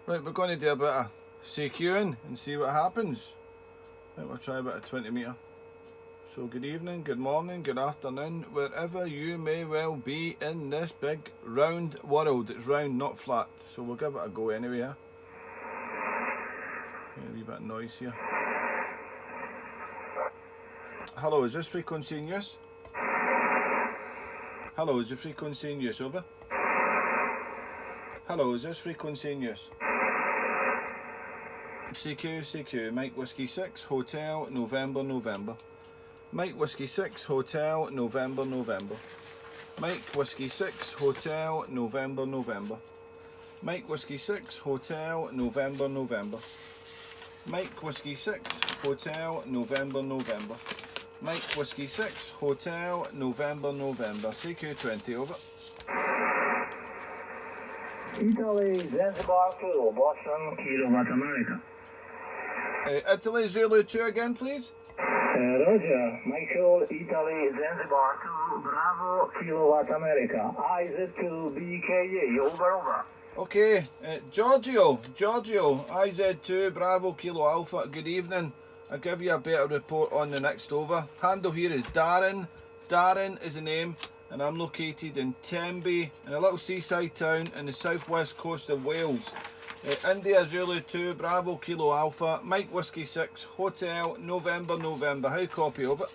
Right, we're going to do a bit of CQing and see what happens. Right, we'll try a bit of 20 metre. So good evening, good morning, good afternoon, wherever you may well be in this big round world. It's round, not flat, so we'll give it a go anyway. A wee bit of noise here. Hello, is this frequency in use? Hello, is the frequency in use? Over. Hello, is this frequency in use? CQ, Mike Whiskey 6, Hotel, November, November. Mike Whiskey 6, Hotel, November, November. Mike Whiskey 6, Hotel, November, November. Mike Whiskey 6, Hotel, November, November. Mike Whiskey 6, Hotel, November, November. Mike Whiskey 6, Hotel, November, November. CQ20, over. Italy, Zanzibar 2, Boston, Kilowatt America. Italy, Zulu 2 again, please. Roger, Michael, Italy, Zanzibar 2, Bravo, Kilowatt America. IZ2, BKA, over. Okay, Giorgio, IZ2, Bravo, Kilo Alpha, good evening. I'll give you a better report on the next over. Handle here is Darren. Darren is the name, and I'm located in Tenby, in a little seaside town in the southwest coast of Wales. India Zulu 2, Bravo, Kilo Alpha, Mike Whiskey 6, Hotel, November, November. How copy, over?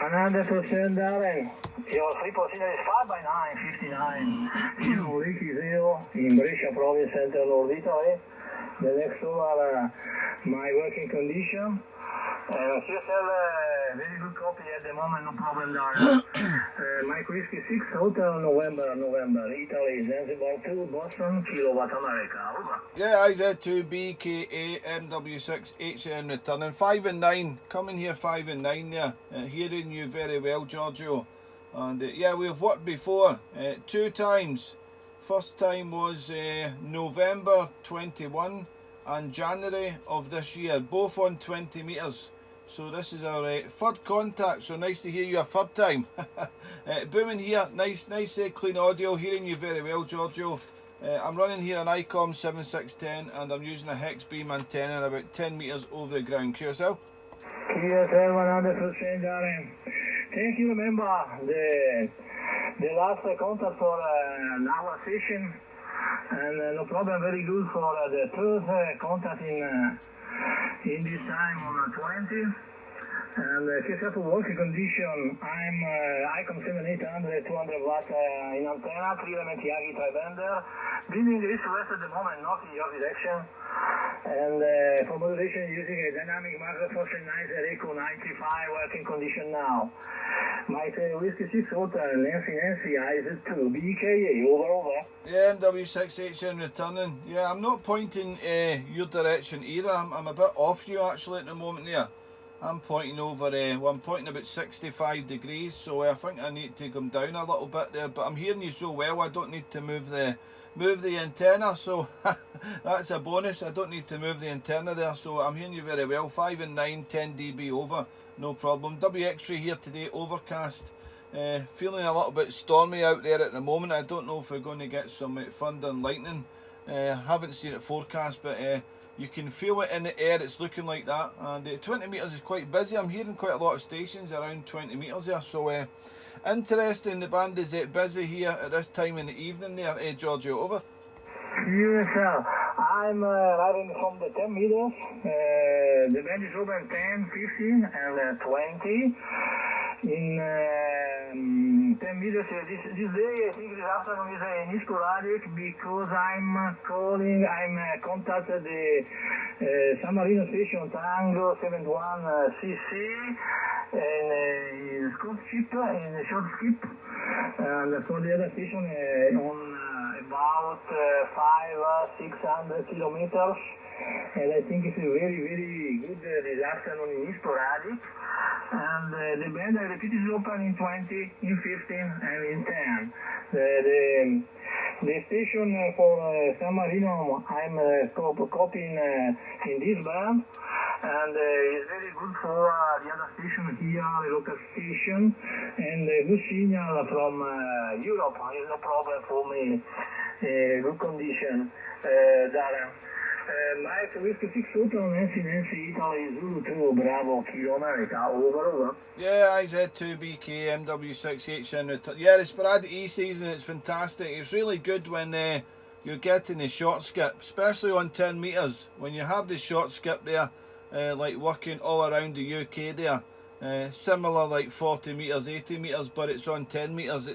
100% Darren. Your free position is 5 by 9, 59. Ricky 0 in Brescia province, central North Italy. The next over my working condition. QSL, very good copy at the moment, no problem there. Mike Whiskey 6, Hotel, November, November. Italy, Zanzibar 2, Boston, Kilowatt America. Over. Yeah, IZ2, BKA, MW6, HN returning. 5 and 9, coming here 5 and 9 there. Hearing you very well, Giorgio. And yeah, we've worked before, 2 times. First time was November 21 and January of this year, both on 20 metres. So this is our third contact, so nice to hear you a third time. Booming here, nice clean audio, hearing you very well, Giorgio. I'm running here an ICOM 7610 and I'm using a hex beam antenna about 10 metres over the ground. QSL? QSL 100% Darren. Thank you, remember the last contact for our session, and no problem, very good for the third contact in this time on 20. And QSL for working condition, I'm ICOM 7800, 200 watt in antenna, 3 element Yagi tri-bender, bending east-west at the moment, not in your direction. And for modulation using a dynamic microphone synthesizer Echo 95 working condition now. Mike Whiskey 6 Hotel, Nancy, IZ2, BKA, over. Yeah, MW6HN returning. Yeah, I'm not pointing your direction either. I'm a bit off you actually at the moment there. I'm pointing over, well, I'm pointing about 65 degrees, so I think I need to come down a little bit there, but I'm hearing you so well I don't need to move the antenna, so that's a bonus. I don't need to move the antenna there, so I'm hearing you very well. 5 and 9, 10 dB over, no problem. WX-ray here today, overcast. Feeling a little bit stormy out there at the moment. I don't know if we're going to get some thunder and lightning. Haven't seen it forecast, but you can feel it in the air. It's looking like that. And 20 metres is quite busy. I'm hearing quite a lot of stations around 20 metres there, so interesting. The band is busy here at this time in the evening there. Giorgio, over. QSL, I'm arriving from the 10 meters. The band is open 10, 15 and 20. In 10 meters this day, I think this afternoon is sporadic because I'm contacted the San Marino station Tango 71 CC in scope skip, in a short skip, and for the other station on about 500-600 kilometers, and I think it's a very good this afternoon in sporadic. And the band, I repeat, is open in 20, in 15 and in 10. The station for San Marino, I'm copying in this band, and it's very good for the other station here, the local station, and good signal from Europe. There's no problem for me, good condition, Darren. Mike, Whiskey 6 Hotel, Nancy, Italy, Zulu 2, Bravo, Kilo America, over. Yeah, IZ2BK, MW6H Henry. Yeah, the sporadic E-season, it's fantastic. It's really good when you're getting the short skip, especially on 10 metres. When you have the short skip there, like working all around the UK there, similar like 40 metres, 80 metres, but it's on 10 metres.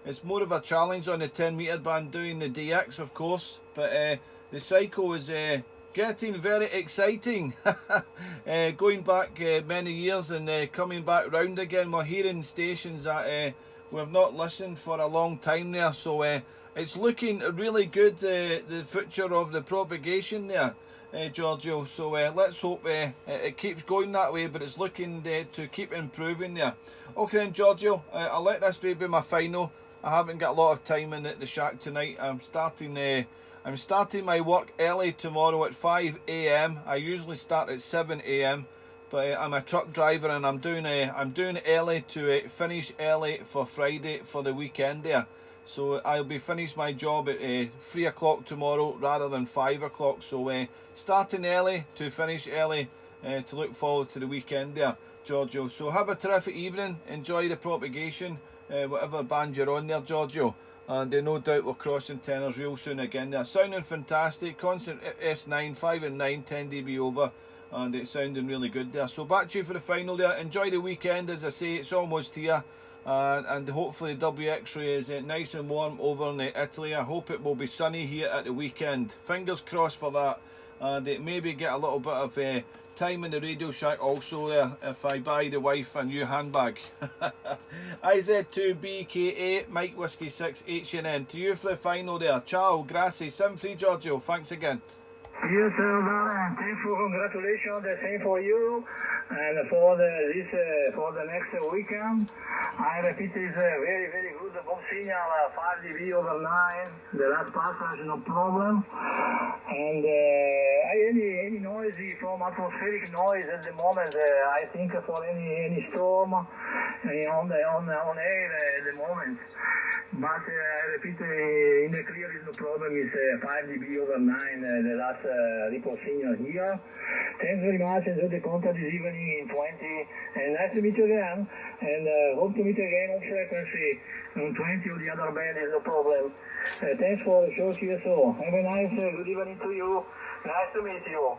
It's more of a challenge on the 10 metre band doing the DX, of course, but the cycle is getting very exciting. Going back many years and coming back round again. We're hearing stations that we've not listened for a long time there, so it's looking really good, the future of the propagation there, Giorgio. So let's hope it keeps going that way, but it's looking to keep improving there. Okay then, Giorgio, I'll let this be my final. I haven't got a lot of time in the shack tonight. I'm starting my work early tomorrow at 5 AM. I usually start at 7 AM, but I'm a truck driver and I'm doing early to finish early for Friday for the weekend there. So I'll be finished my job at 3 o'clock tomorrow rather than 5 o'clock. So starting early to finish early to look forward to the weekend there, Giorgio. So have a terrific evening. Enjoy the propagation, whatever band you're on there, Giorgio. And no doubt we're crossing tenors real soon again. They're sounding fantastic. Constant S9, 5 and 9, 10 dB over, and it's sounding really good there. So back to you for the final there. Enjoy the weekend. As I say, it's almost here, and hopefully WX-ray is nice and warm over in Italy. I hope it will be sunny here at the weekend. Fingers crossed for that, and maybe get a little bit of time in the Radio Shack also there if I buy the wife a new handbag. IZ2BKA, Mike Whiskey 6 HNN. To you for the final there. Ciao, grazie, 7-3 Giorgio. Thanks again. Yes, darling. Thanks for congratulations. The same for you. And for the next weekend, I repeat, it's very, very good. Bob signal 5 dB over 9. The last passage, no problem. And any noise from atmospheric noise at the moment, I think for any storm on air at the moment. But I repeat, in the clear is no problem. It's 5 dB over 9, the last ripple signal here. Thanks very much. Enjoy the contact this evening in 20. And nice to meet you again. And hope to meet again on frequency on 20 or the other band is no problem. Thanks for the show, CSO. Have a nice good evening to you. Nice to meet you.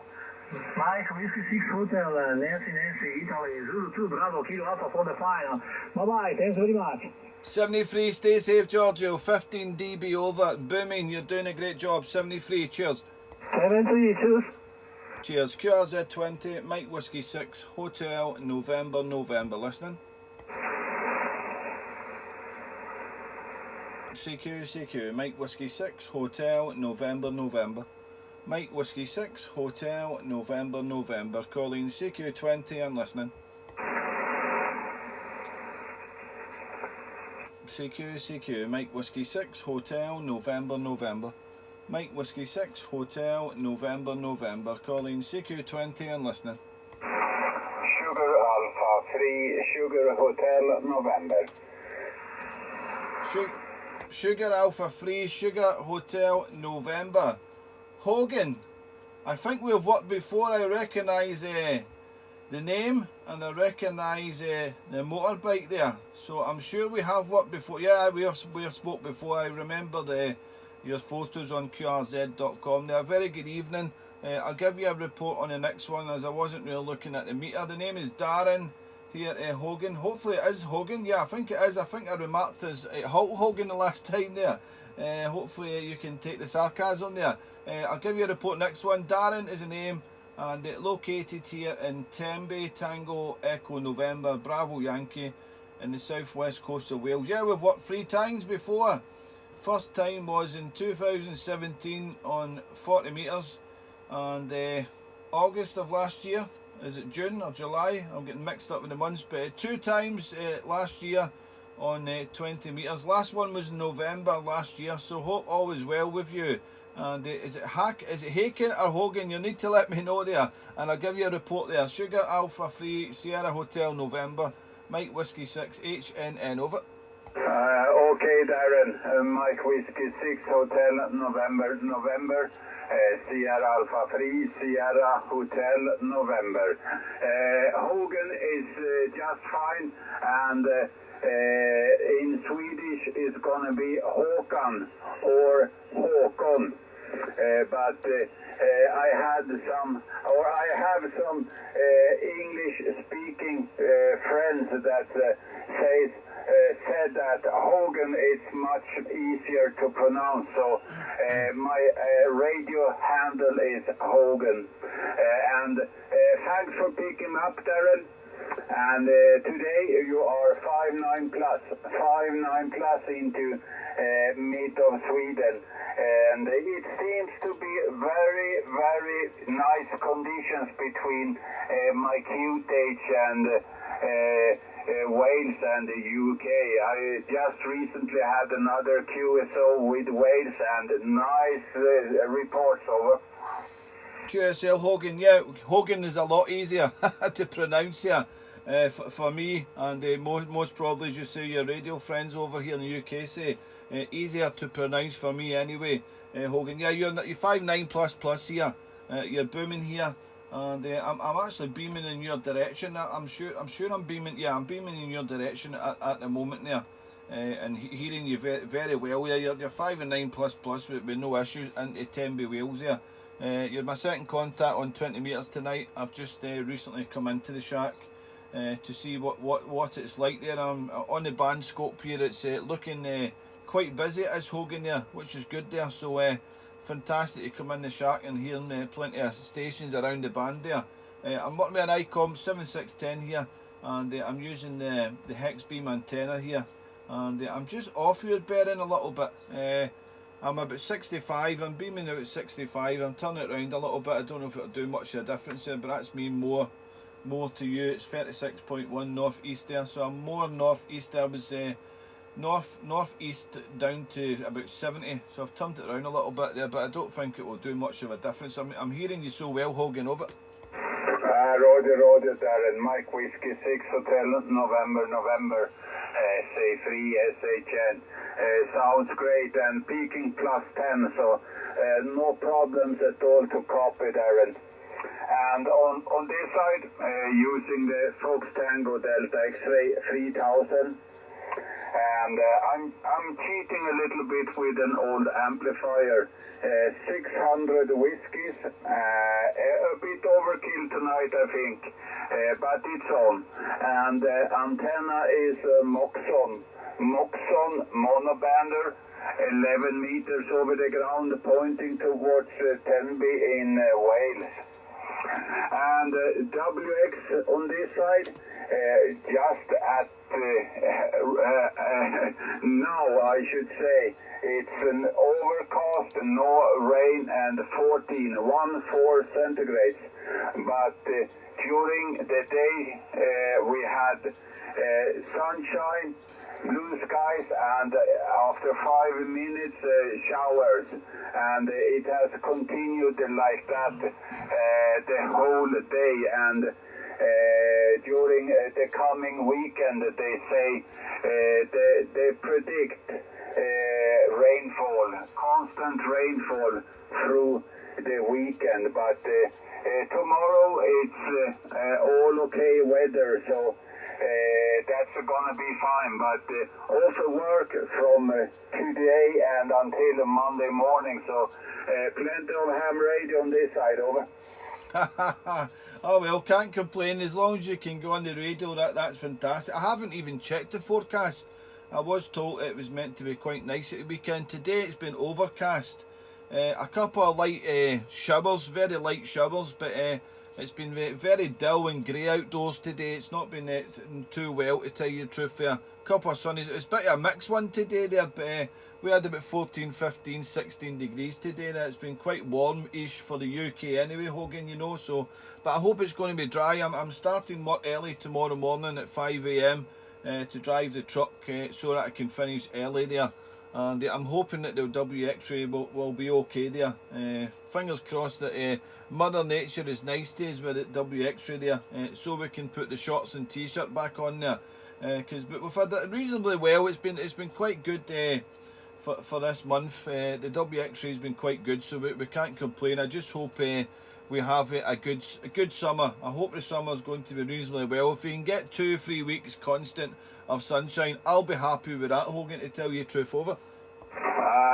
Mike, Whiskey 6 Hotel, Nancy, Italy, Zulu 2, Bravo, Kilo Alpha for the final. Bye-bye. Thanks very much. 73, stay safe, Giorgio. 15 dB over, booming. You're doing a great job. 73, cheers. 73, cheers. Cheers. QRZ20, Mike Whiskey 6, Hotel, November. Listening. CQ, Mike Whiskey 6, Hotel, November. Mike Whiskey 6, Hotel, November. Calling CQ20 and listening. CQ, Mike Whiskey 6, Hotel, November. Mike Whiskey 6, Hotel, November. Calling CQ20 and listening. Sugar Alpha 3, Sugar Hotel, November. Sugar Alpha 3, Sugar Hotel, November. Hogan, I think we've worked before. I recognise the name and I recognise the motorbike there. So I'm sure we have worked before. Yeah, we have spoke before. I remember your photos on QRZ.com there. Very good evening. I'll give you a report on the next one as I wasn't really looking at the meter. The name is Darren here at Hogan. Hopefully it is Hogan. Yeah, I think it is. I think I remarked as Hulk Hogan the last time there. Hopefully you can take the sarcasm there. I'll give you a report next one. Darren is the name, and located here in Tenby, Tango Echo November, Bravo Yankee, in the southwest coast of Wales. Yeah, we've worked 3 times before. First time was in 2017 on 40 metres, and August of last year. Is it June or July? I'm getting mixed up with the months, but 2 times last year on 20 metres. Last one was in November last year, so hope all is well with you. And is it Haken or Hogan? You need to let me know there, and I'll give you a report there. Sugar Alpha 3, Sierra Hotel, November, Mike Whiskey 6, HNN, over. Okay, Darren. Mike Whiskey 6 Hotel November. Sierra Alpha 3 Sierra Hotel November. Hogan is just fine, and in Swedish it's gonna be Håkan or Håkon. But I have some English-speaking friends that said that Hogan is much easier to pronounce, so my radio handle is Hogan. And thanks for picking up, Darren. And today you are 5-9 plus into mid of Sweden, and it seems to be very, very nice conditions between my Q-Tage and Wales and the UK. I just recently had another QSO with Wales, and nice reports over. QSL Hogan, yeah, Hogan is a lot easier to pronounce here for me, and most probably, as you say, your radio friends over here in the UK say, easier to pronounce for me anyway. Hogan, yeah, you're 5-9 plus here. You're booming here, and I'm actually beaming in your direction. I'm sure I'm beaming. Yeah, I'm beaming in your direction at the moment there, and hearing you very, very well. Yeah, you're 5-9 plus with no issues into Tenby, Wales there. You're my second contact on 20 metres tonight. I've just recently come into the shack to see what it's like there. I'm on the band scope here. It's looking quite busy, it is, Hogan there, which is good there. So fantastic to come in the shack and hearing plenty of stations around the band there. I'm working with an ICOM 7610 here, and I'm using the hex beam antenna here, and I'm just off your bearing a little bit. I'm about 65, I'm beaming out at 65, I'm turning it around a little bit. I don't know if it'll do much of a difference there, but that's me more to you. It's 36.1 northeast there, so I'm more northeast. I was northeast down to about 70, so I've turned it around a little bit there, but I don't think it will do much of a difference. I'm hearing you so well, Hogan, over. Roger, Darren. Mike Whiskey 6 Hotel November. Say 3 SHN. Sounds great, and peaking +10, so no problems at all to copy, Darren. And on this side, using the Fox Tango Delta X-Ray 3000, and I'm cheating a little bit with an old amplifier, 600 whiskies, a bit overkill tonight, I think, but it's on. And antenna is Moxon monobander, 11 meters over the ground, pointing towards Tenby in Wales. And WX on this side, just at now, I should say, it's an overcast, no rain, and 14 centigrades. But during the day, we had sunshine, blue skies, and after 5 minutes showers, and it has continued like that the whole day. And during the coming weekend, they say they predict rainfall, constant rainfall through the weekend. But tomorrow it's all okay weather, so that's gonna be fine. But also work from today and until Monday morning, so plenty of ham radio on this side, over. Oh well, can't complain as long as you can go on the radio. That's fantastic. I haven't even checked the forecast. I was told it was meant to be quite nice at the weekend. Today it's been overcast. A couple of light showers, very light showers, but it's been very dull and grey outdoors today. It's not been too well, to tell you the truth there. A couple of sunnies. It's a bit of a mixed one today there, but we had about 14, 15, 16 degrees today. It's been quite warm-ish for the UK anyway, Hogan, you know. So, but I hope it's going to be dry. I'm starting work early tomorrow morning at 5 AM to drive the truck so that I can finish early there. And I'm hoping that the WX-ray will be okay there. Fingers crossed that Mother Nature is nice to us with the WX-ray there, so we can put the shorts and t-shirt back on there. but we've had it reasonably well. It's been quite good for this month. The WX has been quite good, so we can't complain. I just hope we have a good summer. I hope the summer's going to be reasonably well. If we can get 2-3 weeks constant of sunshine, I'll be happy with that, Hogan, to tell you the truth. Over.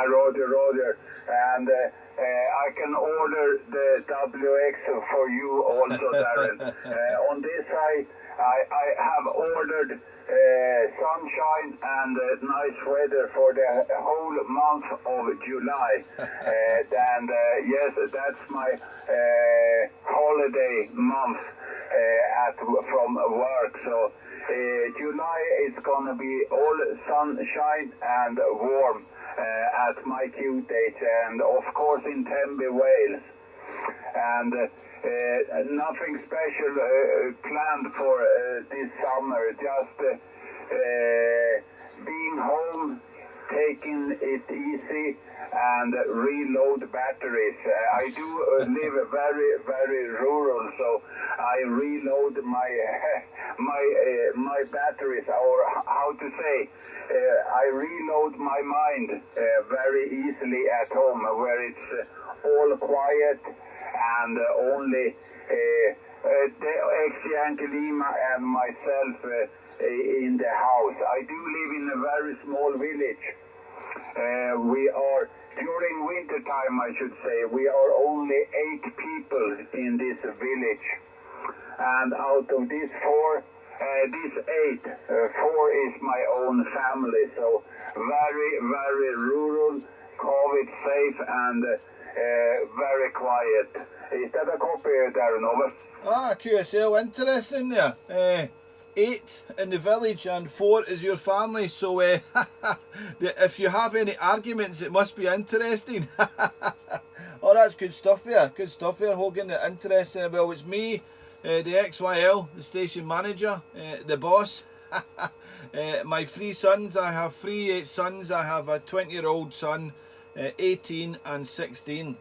Roger. And I can order the WX for you also, Darren. On this side, I have ordered sunshine and nice weather for the whole month of July. And yes, that's my holiday month from work. So July is going to be all sunshine and warm at my QTH, and of course in Tenby, Wales. And nothing special planned for this summer, just being home, taking it easy and reload batteries. I do live very rural, so I reload my batteries, or how to say, I reload my mind very easily at home, where it's all quiet and only the ex-Yankee Lima and myself in the house. I do live in a very small village. We are, during winter time I should say, we are only 8 people in this village. And out of these 8, 4 is my own family. So very rural, COVID safe and very quiet. Is that a copy, Darren? Over? QSL, interesting there. 8 in the village and 4 is your family, so if you have any arguments it must be interesting. Oh, that's good stuff there, Hogan. Interesting. Well, it's me, the XYL, the station manager, the boss. My 3 sons, I have 3 sons. I have a 20-year-old son, 18 and 16.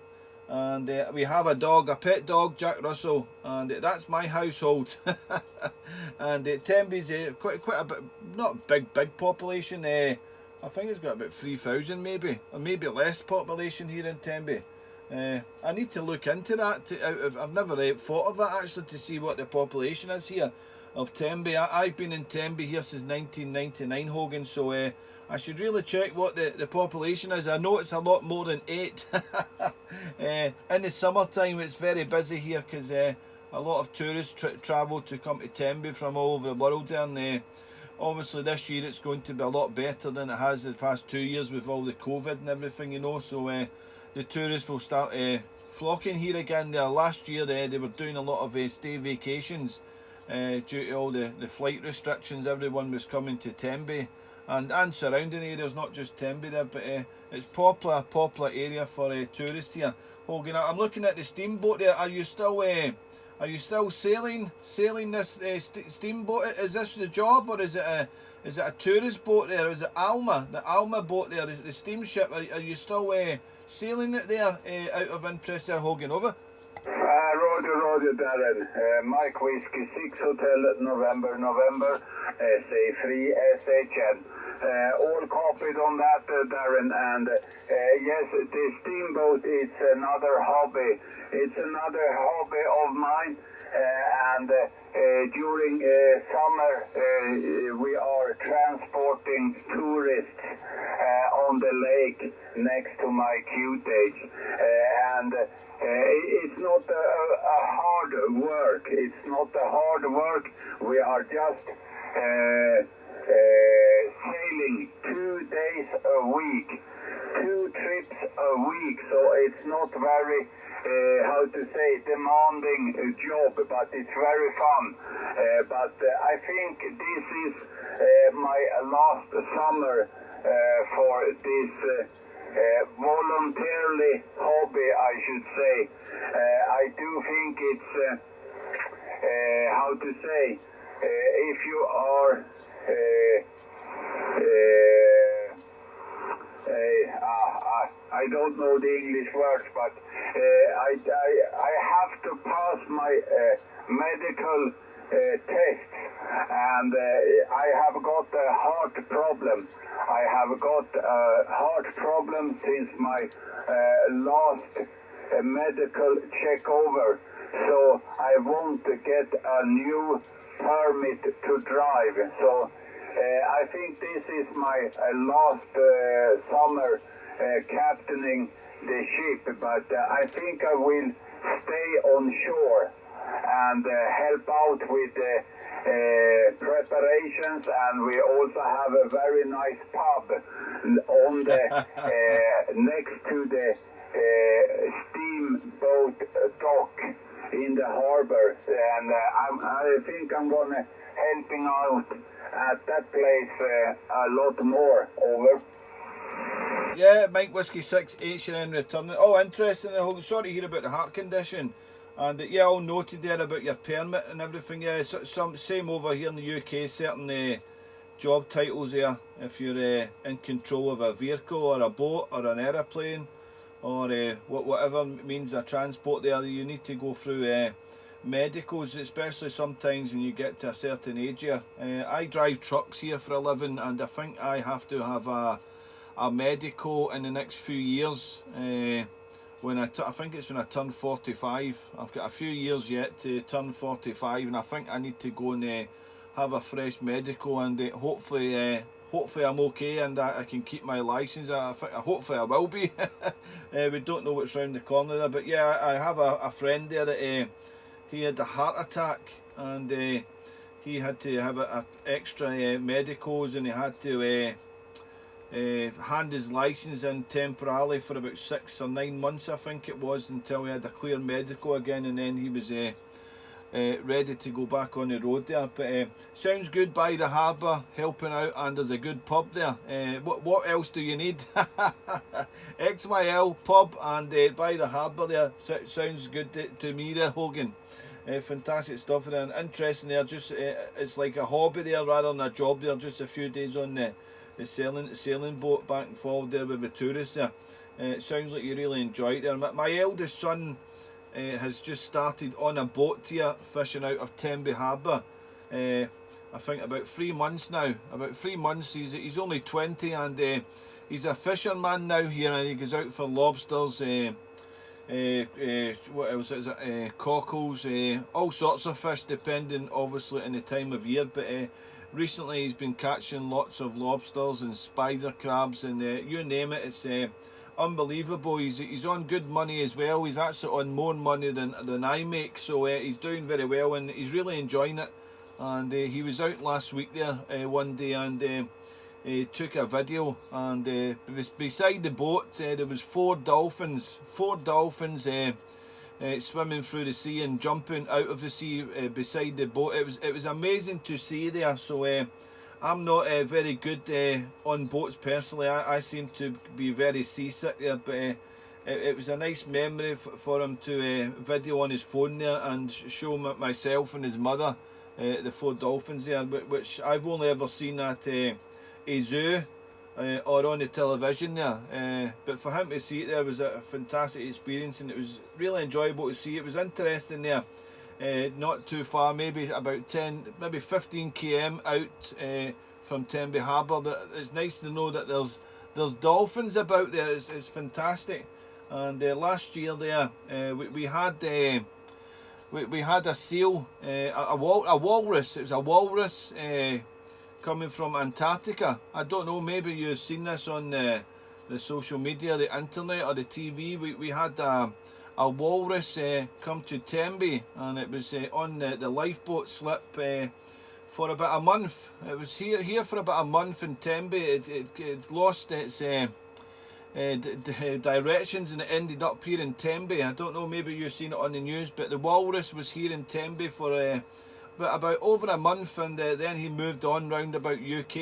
And we have a dog, a pet dog, Jack Russell, and that's my household. And Tenby's quite a bit, not big population. I think it's got about 3,000 maybe, or maybe less population here in Tenby. I need to look into that. I've never thought of that actually, to see what the population is here of Tenby. I've been in Tenby here since 1999, Hogan, so I should really check what the population is. I know it's a lot more than 8. In the summertime it's very busy here because a lot of tourists travel to come to Tenby from all over the world, and obviously this year it's going to be a lot better than it has the past 2 years with all the COVID and everything, you know. So the tourists will start flocking here again. Last year they were doing a lot of stay vacations due to all the flight restrictions. Everyone was coming to Tenby and surrounding areas, not just Tenby there, but it's popular area for tourists here. Hogan, I'm looking at the steamboat there. Are you still sailing this steamboat? Is this the job, or is it a tourist boat there? Is it the Alma boat there, the steamship? Are you still sailing it there out of interest there, Hogan? Over. Roger, Darren. Mike Whiskey 6 Hotel November, SA3 SHN. All copied on that, Darren. And yes, the steamboat is another hobby. It's another hobby of mine. And during summer we are transporting tourists on the lake next to my QTH. And it's not a hard work. It's not a hard work. We are just sailing 2 days a week, 2 trips a week. So it's not very, how to say, demanding job, but it's very fun. But I think this is my last summer for this voluntarily hobby, I should say. I do think it's how to say, if you are I don't know the English words, but I have to pass my medical tests, and I have got a heart problem. I have got a heart problem since my last medical checkover, so I want to get a new permit to drive. So I think this is my last summer captaining the ship, but I think I will stay on shore and help out with the preparations, and we also have a very nice pub on the next to the steamboat dock in the harbor, and I think I'm gonna helping out at that place a lot more. Over. Yeah, Mike Whiskey 6 H&N returning. Oh, interesting. Sorry to hear about the heart condition. And yeah, all noted there about your permit and everything. Yeah, same over here in the UK. Certain job titles there. If you're in control of a vehicle or a boat or an aeroplane or whatever means of transport there, you need to go through medicals, especially sometimes when you get to a certain age here. I drive trucks here for a living, and I think I have to have a medical in the next few years. When I think it's when I turn 45. I've got a few years yet to turn 45, and I think I need to go and have a fresh medical, and hopefully I'm okay and I can keep my license. Hopefully I will be. We don't know what's round the corner there, but yeah, I have a friend there that he had a heart attack, and he had to have extra medicals, and he had to hand his license in temporarily for about 6 or 9 months, I think it was, until he had a clear medical again, and then he was ready to go back on the road there. But sounds good by the harbour, helping out, and there's a good pub there. What else do you need? XYL pub and by the harbour there. Sounds good to me there, Hogan. Fantastic stuff there, and interesting there. Just it's like a hobby there rather than a job there. Just a few days on the sailing boat back and forward there with the tourists there. It sounds like you really enjoy it there. My eldest son has just started on a boat here fishing out of Tenby harbour. I think about 3 months now. About 3 months. He's only 20, and he's a fisherman now here, and he goes out for lobsters. What else is it? Cockles, all sorts of fish, depending obviously on the time of year. But recently he's been catching lots of lobsters and spider crabs, and you name it. It's unbelievable. He's on good money as well. He's actually on more money than I make, so he's doing very well, and he's really enjoying it. And he was out last week there one day, and he took a video, and beside the boat there was four dolphins swimming through the sea and jumping out of the sea beside the boat. It was amazing to see there. So I'm not very good on boats personally. I seem to be very seasick there, but it was a nice memory for him to video on his phone there and show myself and his mother the four dolphins there, which I've only ever seen at a zoo or on the television there, but for him to see it there was a fantastic experience, and it was really enjoyable to see. It was interesting there, not too far, maybe about 15 km out from Tenby harbour. It's nice to know that there's dolphins about there. It's fantastic. And last year there we had a seal, a walrus. It was a walrus coming from Antarctica. I don't know, maybe you've seen this on the social media, the internet or the TV. We had a walrus come to Tenby, and it was on the lifeboat slip for about a month. It was here for about a month in Tenby. It lost its directions, and it ended up here in Tenby. I don't know, maybe you've seen it on the news, but the walrus was here in Tenby for about over a month, and then he moved on round about UK.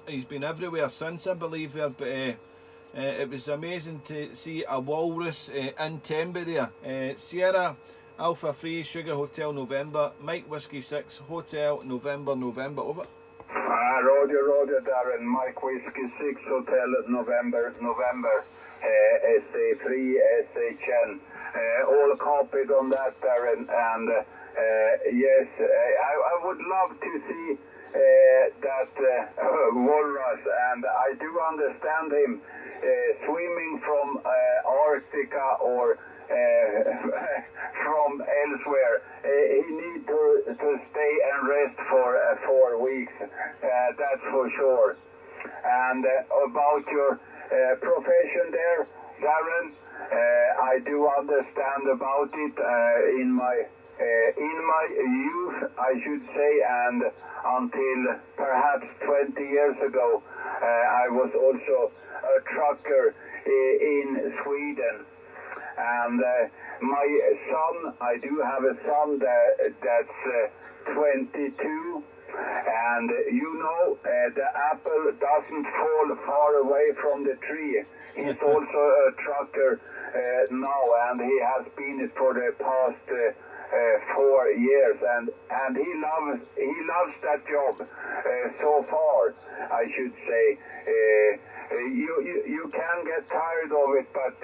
He's been everywhere since, I believe. But it was amazing to see a walrus in Tenby there. Sierra Alpha 3 Sugar Hotel November, Mike Whiskey 6 Hotel November, over. Roger, Darren, Mike Whiskey 6 Hotel November, SA3 SHN. All copied on that, Darren. And yes, I would love to see that walrus, and I do understand him swimming from Arctica or from elsewhere. He need to stay and rest for 4 weeks, that's for sure. And about your profession there, Darren, I do understand about it in my youth, I should say, and until perhaps 20 years ago, I was also a trucker in Sweden. And my son, I do have a son that's 22, and you know, the apple doesn't fall far away from the tree. He's also a trucker now, and he has been it for the past 4 years, and he loves that job so far, I should say. You can get tired of it, but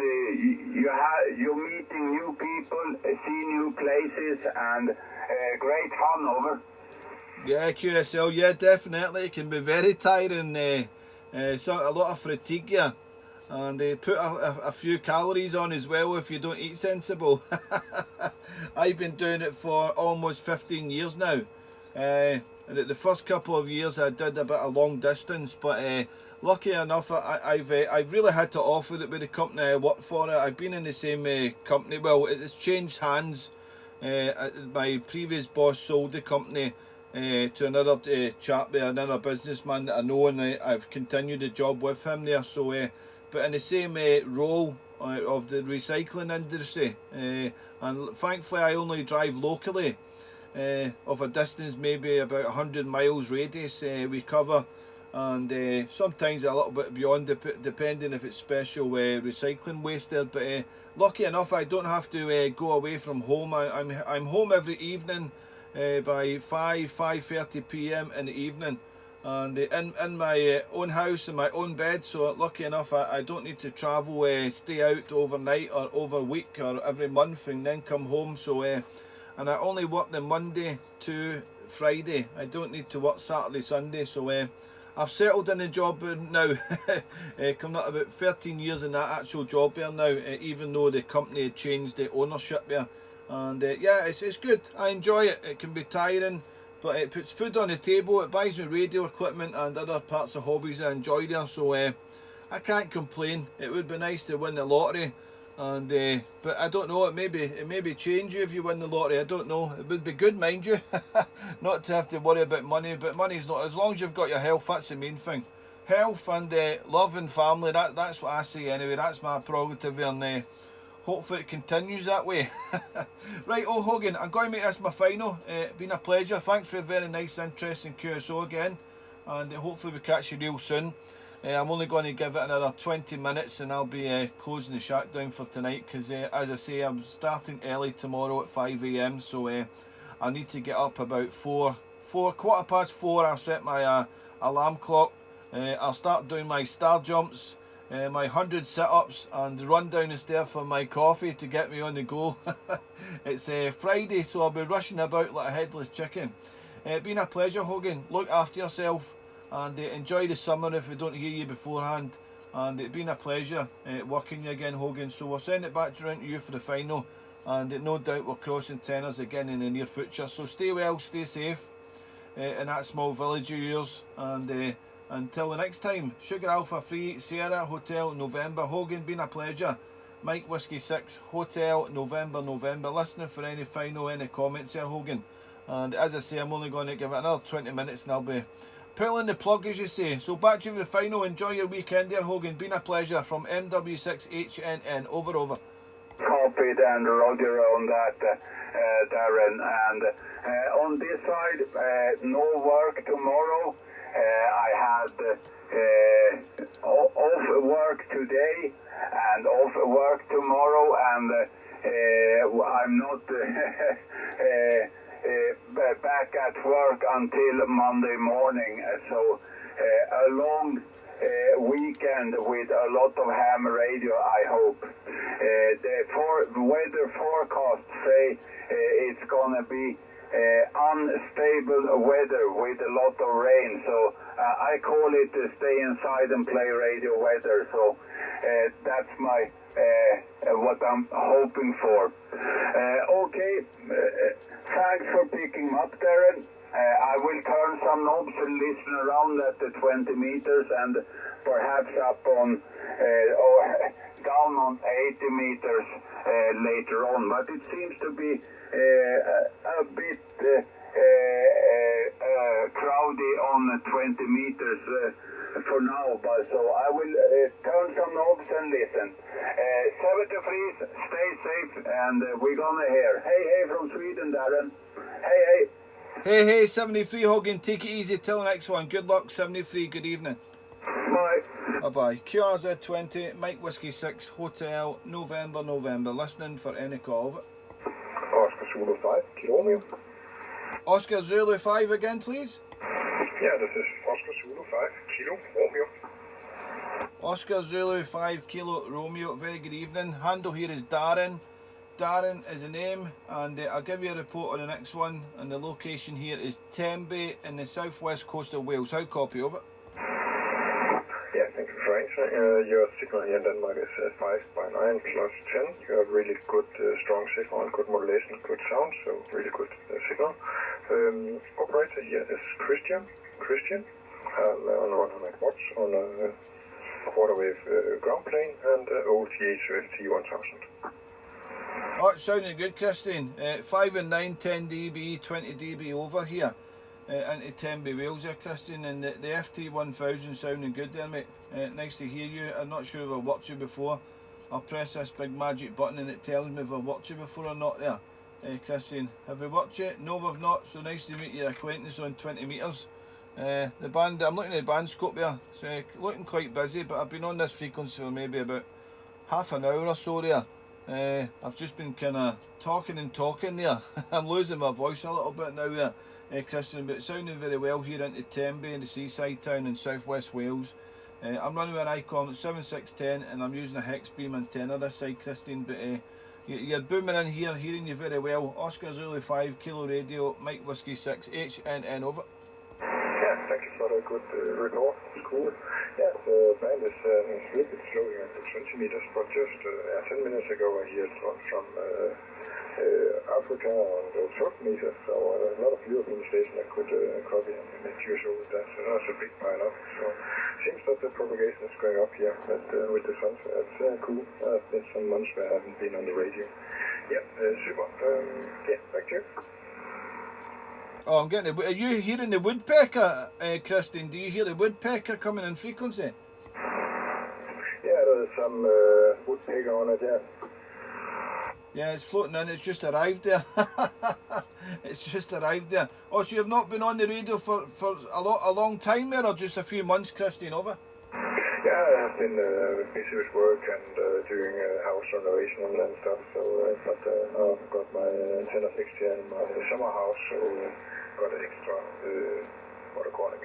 you're meeting new people, see new places, and great fun. Over. Yeah, QSL, yeah, definitely. It can be very tiring. So a lot of fatigue, yeah. And they put a few calories on as well if you don't eat sensible. I've been doing it for almost 15 years now. The first couple of years I did a bit of long distance, but lucky enough I've really had to offer it with the company I work for. I've been in the same company. Well, it's changed hands. My previous boss sold the company to another chap there, another businessman that I know, and I've continued the job with him there. So, but in the same role of the recycling industry, and thankfully I only drive locally, of a distance maybe about 100 miles radius we cover, and sometimes a little bit beyond, depending if it's special recycling waste there. But lucky enough I don't have to go away from home. I'm home every evening by 5:30 p.m. in the evening, and in my own house, in my own bed. So lucky enough I don't need to travel, stay out overnight or over a week or every month and then come home. So and I only work the Monday to Friday. I don't need to work Saturday, Sunday. So I've settled in the job now. Coming up about 13 years in that actual job there now, even though the company had changed the ownership there. And yeah, it's good. I enjoy it. It can be tiring, but it puts food on the table. It buys me radio equipment and other parts of hobbies I enjoy there. So I can't complain. It would be nice to win the lottery, and but I don't know. It maybe change you if you win the lottery. I don't know. It would be good, mind you, not to have to worry about money. But money's not. As long as you've got your health, that's the main thing. Health and love and family. That's what I say anyway. That's my prerogative, and hopefully it continues that way. Right, Hogan, I'm going to make this my final. It's been a pleasure. Thanks for a very nice, interesting QSO again, and hopefully we catch you real soon. I'm only going to give it another 20 minutes and I'll be closing the shack down for tonight, because as I say, I'm starting early tomorrow at 5 AM, so I need to get up about 4:15. I'll set my alarm clock. I'll start doing my star jumps, my 100 sit-ups, and run down the stairs for my coffee to get me on the go. It's Friday, so I'll be rushing about like a headless chicken. It's been a pleasure, Hogan. Look after yourself, and enjoy the summer if we don't hear you beforehand. And it's been a pleasure working you again, Hogan. So we'll send it back to you for the final, and no doubt we're crossing tenors again in the near future. So stay well, stay safe in that small village of yours, and until the next time, Sugar Alpha 3 Sierra Hotel November. Hogan, been a pleasure. Mike Whiskey 6 Hotel November. Listening for any comments there, Hogan. And as I say, I'm only going to give it another 20 minutes and I'll be pulling the plug, as you say. So back to you with the final. Enjoy your weekend there, Hogan. Been a pleasure. From MW6HNN. Over. Copied and Roger on that, Darren. And on this side, no work tomorrow. I had off work today and off work tomorrow, and I'm not back at work until Monday morning. So a long weekend with a lot of ham radio, I hope. The weather forecast say it's gonna be unstable weather with a lot of rain, so I call it stay inside and play radio weather. So that's my what I'm hoping for. Okay, thanks for picking up, Darren. I will turn some knobs and listen around at the 20 meters and perhaps up on or down on 80 meters later on. But it seems to be a bit crowdy on 20 meters for now. But so I will turn some knobs and listen. 73s, stay safe, and we're gonna hear. Hey, hey from Sweden, Darren. Hey, hey. Hey, hey, 73 Hogan, take it easy till the next one. Good luck, 73, good evening. Bye. Bye-bye. QRZ20, Mike Whiskey 6, Hotel, November, listening for any call of it. Oscar Zulu 5, Kilo Romeo. Oscar Zulu 5 again, please. Yeah, this is Oscar Zulu 5, Kilo Romeo. Oscar Zulu 5, Kilo Romeo, very good evening. Handle here is Darren. Darren is the name, and I'll give you a report on the next one. And the location here is Tenby in the southwest coast of Wales. How copy of it? Yeah, thank you for answering. Your signal here in Denmark is 5 by 9 plus 10. You have really good, strong signal and good modulation, good sound, so really good signal. Operator here is Christian. On 100 watts on a quarter wave ground plane and OTH FT1000. Oh, it's sounding good, Christine. 5 and 9, 10 dB, 20 dB over here into Tenby, Wales there, Christine. And the FT1000 sounding good there, mate. Nice to hear you. I'm not sure if I've watched you before. I'll press this big magic button and it tells me if I've watched you before or not there. Christine, have we watched you? No, we've not. So nice to meet your acquaintance on 20 metres. The band, I'm looking at the band scope there. It's looking quite busy, but I've been on this frequency for maybe about half an hour or so there. I've just been kind of talking there. I'm losing my voice a little bit now there, Christian, but it's sounding very well here into Tenby, in the seaside town in southwest Wales. I'm running with an Icon 7610 and I'm using a hex beam antenna this side, Christine, but you're booming in here, hearing you very well. Oscar Zulu 5, Kilo Radio, Mike Whiskey 6, HNN over. Yeah, thank you for the good report. It's cool. Yeah, the band is a little bit slow here at 20 meters, but just 10 minutes ago I heard one from Africa and 12 meters, so a lot of European stations that could copy and make use of that. So that's a big pile up. So it seems that the propagation is going up here with the sun. So that's cool. It's been some months where I haven't been on the radio. Yeah, super. Yeah, thank you. Oh, I'm getting the. Are you hearing the woodpecker, Christine? Do you hear the woodpecker coming in frequency? Yeah, there's some woodpecker on it, yeah. Yeah, it's floating in. It's just arrived there. It's just arrived there. Oh, so you've not been on the radio for a long time there, or just a few months, Christine, over? Yeah, I've been busy with work and doing house renovation and stuff. So, but now I've got my antenna fixed here in my summer house, so got an extra what are calling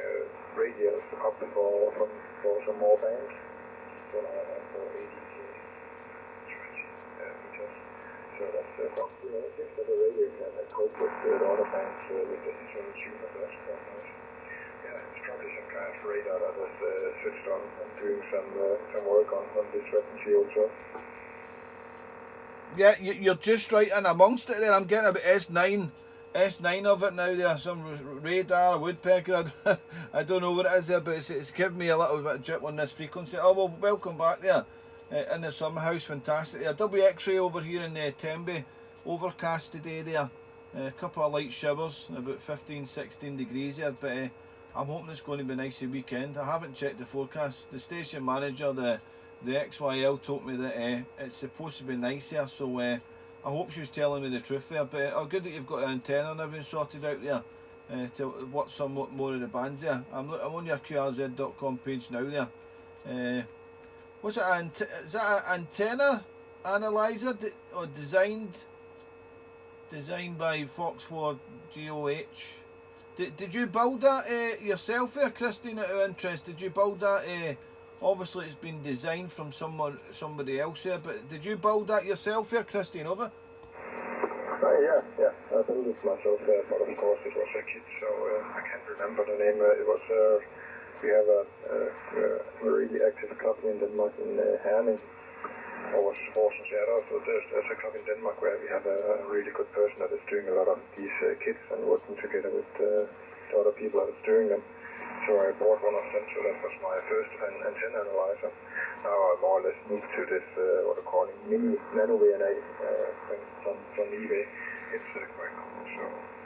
radios up for some more bands. So I have for 80 meters. So that's something I think that the radio can cope with the other bands with the internal tuner. That's quite nice. Yeah, it's probably some kind of radar that is switched on and doing some work on this frequency also. Yeah, you're just right in amongst it there. I'm getting about S9 of it now there. Some radar, woodpecker, I don't know what it is there, but it's giving me a little bit of drip on this frequency. Oh, well, welcome back there in the summer house. Fantastic there. Double X-ray over here in Tenby. Overcast today there. A couple of light showers, about 15-16 degrees there, but I'm hoping it's going to be a nice weekend. I haven't checked the forecast. The station manager, the XYL, told me that it's supposed to be nice here, so I hope she was telling me the truth there. But good that you've got an antenna and everything sorted out there to watch some more of the bands there. I'm on your QRZ.com page now there. What's it? Is that an antenna analyzer or designed by Foxford GOH? Did you build that yourself there, Christine, out of interest? Did you build that? Obviously it's been designed from somebody else there, but did you build that yourself there, Christine, over? Yeah, I built it myself there, but of course it was a kit, so I can't remember the name. It was, we have a really active club in Denmark in Herning, or Horsens, so there's a club in Denmark where we have a really good person that is doing a lot of these kits and working together with the other people that is doing them. So I bought one of them, so that was my first antenna analyzer. Now I more or less moved to this, what they call mini nano VNA from eBay. It's quite cool, so,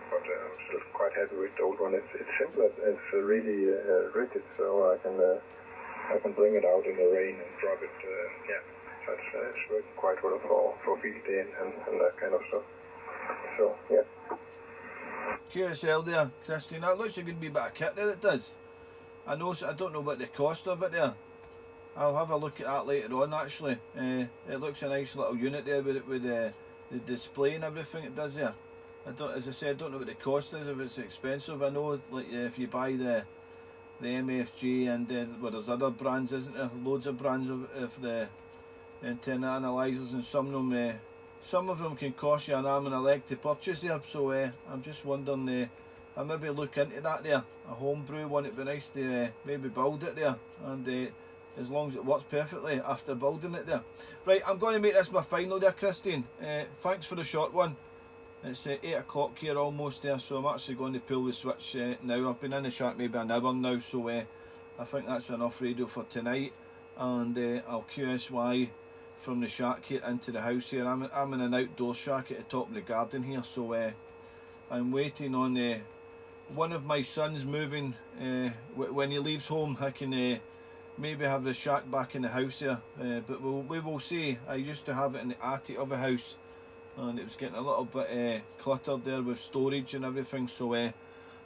but I'm still quite happy with the old one. It's simple, it's really rigid, so I can bring it out in the rain and drop it, so it's working quite well for field day and that kind of stuff. So, yeah. QSL there, Christine. That looks a good wee bit of kit there, it does. I don't know what the cost of it there. I'll have a look at that later on actually. It looks a nice little unit there with the display and everything it does there. As I said, I don't know what the cost is, if it's expensive. I know like if you buy the MFG and well, there's other brands, isn't there? Loads of brands of the antenna analyzers, and some of them can cost you an arm and a leg to purchase there. So I'm just wondering, I'll maybe look into that there. A homebrew one, it'd be nice to maybe build it there, and as long as it works perfectly after building it there. Right, I'm going to make this my final there, Christine. Thanks for the short one. It's 8 o'clock here almost there, so I'm actually going to pull the switch now. I've been in the shack maybe an hour now, so I think that's enough radio for tonight, and I'll QSY from the shack here into the house here. I'm in an outdoor shack at the top of the garden here, so I'm waiting on one of my sons moving. When he leaves home, I can maybe have the shack back in the house here, but we will see. I used to have it in the attic of a house, and it was getting a little bit cluttered there with storage and everything, so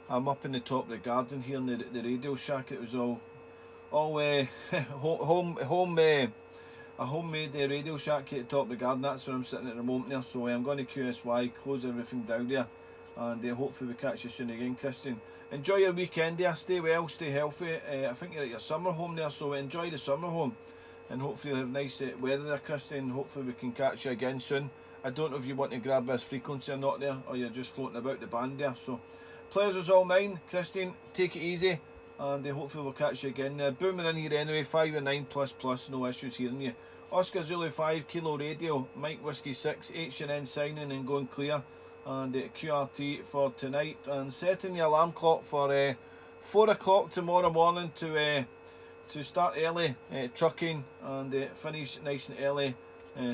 I'm up in the top of the garden here in the radio shack. It was all a homemade radio shack at the top of the garden. That's where I'm sitting at the moment there, so I'm going to QSY, close everything down there, and hopefully we catch you soon again, Christian. Enjoy your weekend there, stay well, stay healthy. I think you're at your summer home there, so enjoy the summer home, and hopefully you'll have nice weather there, Christian. Hopefully we can catch you again soon. I don't know if you want to grab this frequency or not there, or you're just floating about the band there. So pleasure's all mine, Christine. Take it easy, and hopefully we'll catch you again. Booming in here anyway, 5 and 9 plus, no issues hearing you. Oscar Zulu 5 Kilo Radio, Mike Whiskey 6, H&N signing and going clear, and QRT for tonight, and setting the alarm clock for 4 o'clock tomorrow morning to start early trucking, and finish nice and early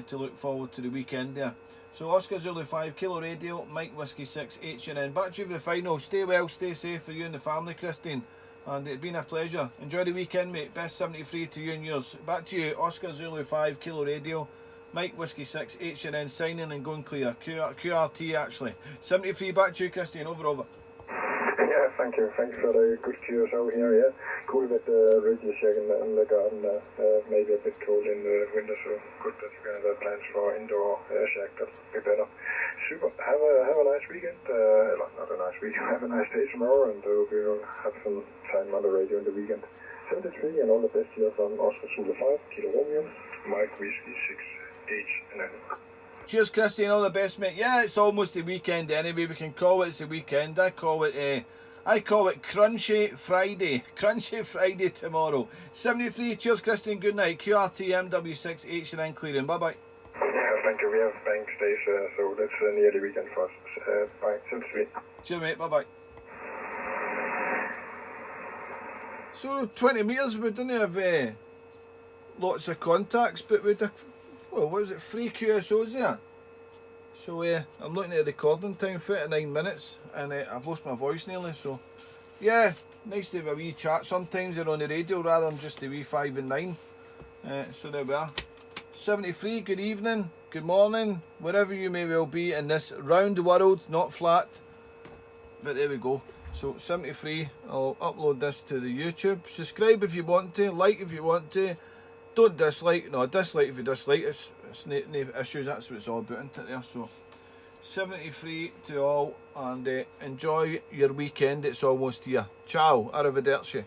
to look forward to the weekend there. So Oscar Zulu 5 Kilo Radio, Mike Whiskey 6, H&N. Back to you for the final. Stay well, stay safe for you and the family, Christine, and it's been a pleasure. Enjoy the weekend, mate. Best 73 to you and yours. Back to you, Oscar Zulu 5 Kilo Radio, Mike Whiskey 6, H&N signing and going clear. QRT actually. 73, back to you, Christian. Over. Yeah, thank you. Thanks for the good QSO here, yeah. Cool with the radio shack in the garden. Maybe a bit cold in the winter, so good that you can have plans for indoor shack. That'll be better. Super. Have a nice weekend. Not a nice weekend. Have a nice day tomorrow, and we'll have some time on the radio in the weekend. 73, and all the best here from Oscar Zulu 5 Kilo Romeo, Mike Whiskey 6, H&N. Cheers, Christian. All the best, mate. Yeah, it's almost the weekend anyway. We can call it the weekend. I call it Crunchy Friday. Crunchy Friday tomorrow. 73. Cheers, Christian. Good night. QRT MW6 H&N clearing. Bye bye. Yeah, thank you. We have bank days, so that's near the weekend for us. Bye. 73. Cheers, mate. Bye bye. So 20 metres, we didn't have lots of contacts, but we had what was it, 3 QSOs there. So I'm looking at the recording time, 39 minutes, and I've lost my voice nearly, so yeah, nice to have a wee chat. Sometimes they're on the radio rather than just the wee 5 and 9. So there we are. 73, good evening, good morning, wherever you may well be in this round world, not flat, but there we go. So 73, I'll upload this to the YouTube. Subscribe if you want to, like if you want to. Don't dislike, no, dislike if you dislike, it's no issues, that's what it's all about, isn't it there? So 73 to all, and enjoy your weekend. It's almost here. Ciao, arrivederci.